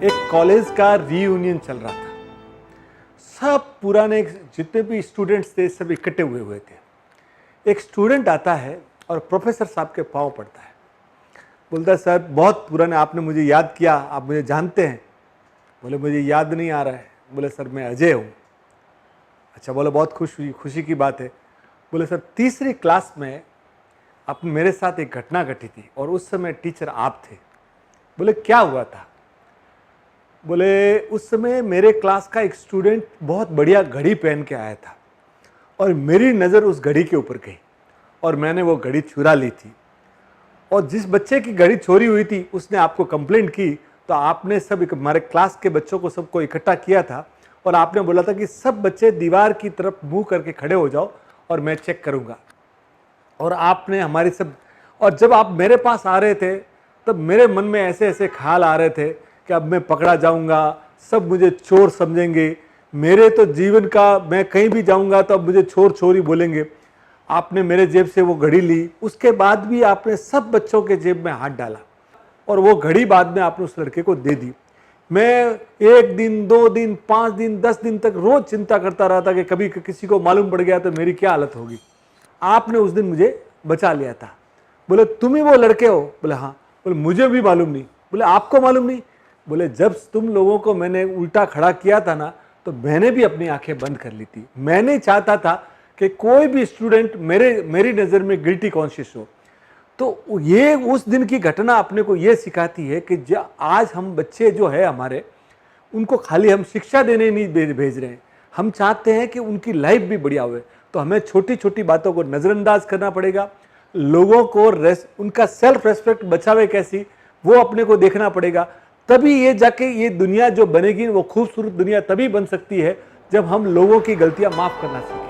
एक कॉलेज का रीयूनियन चल रहा था। सब पुराने जितने भी स्टूडेंट्स थे सब इकट्ठे हुए हुए थे। एक स्टूडेंट आता है और प्रोफेसर साहब के पाँव पड़ता है। बोलता है, सर बहुत पुराने, आपने मुझे याद किया, आप मुझे जानते हैं? बोले, मुझे याद नहीं आ रहा है। बोले, सर मैं अजय हूँ। अच्छा, बोले बहुत खुशी की बात है। बोले, सर तीसरी क्लास में आप मेरे साथ एक घटना घटी थी और उस समय टीचर आप थे। बोले, क्या हुआ था? बोले, उस समय मेरे क्लास का एक स्टूडेंट बहुत बढ़िया घड़ी पहन के आया था और मेरी नज़र उस घड़ी के ऊपर गई और मैंने वो घड़ी चुरा ली थी। और जिस बच्चे की घड़ी चोरी हुई थी उसने आपको कंप्लेंट की, तो आपने सब हमारे क्लास के बच्चों को सबको इकट्ठा किया था और आपने बोला था कि सब बच्चे दीवार की तरफ मुंह करके खड़े हो जाओ और मैं चेक करूंगा। और आपने हमारी सब, और जब आप मेरे पास आ रहे थे तब मेरे मन में ऐसे ऐसे ख्याल आ रहे थे कि अब मैं पकड़ा जाऊंगा, सब मुझे चोर समझेंगे, मेरे तो जीवन का, मैं कहीं भी जाऊंगा तो अब मुझे चोर चोरी बोलेंगे। आपने मेरे जेब से वो घड़ी ली, उसके बाद भी आपने सब बच्चों के जेब में हाथ डाला और वो घड़ी बाद में आपने उस लड़के को दे दी। मैं 1 दिन 2 दिन 5 दिन 10 दिन तक रोज चिंता करता रहा था कि कभी किसी को मालूम पड़ गया तो मेरी क्या हालत होगी। आपने उस दिन मुझे बचा लिया था। बोले, तुम ही वो लड़के हो? बोले, हाँ। बोले, मुझे भी मालूम नहीं। बोले, आपको मालूम नहीं? बोले, जब तुम लोगों को मैंने उल्टा खड़ा किया था ना, तो मैंने भी अपनी आंखें बंद कर ली थी। मैं नहीं चाहता था कि कोई भी स्टूडेंट मेरी नज़र में गिल्टी कॉन्शियस हो। तो ये उस दिन की घटना अपने को ये सिखाती है कि आज हम बच्चे जो है हमारे, उनको खाली हम शिक्षा देने नहीं भेज रहे हैं, हम चाहते हैं कि उनकी लाइफ भी बढ़िया हुए। तो हमें छोटी छोटी बातों को नज़रअंदाज करना पड़ेगा। लोगों को उनका सेल्फ रेस्पेक्ट बचावे कैसी, वो अपने को देखना पड़ेगा। तभी ये जाके ये दुनिया जो बनेगी वो खूबसूरत दुनिया तभी बन सकती है जब हम लोगों की गलतियां माफ करना सीखें।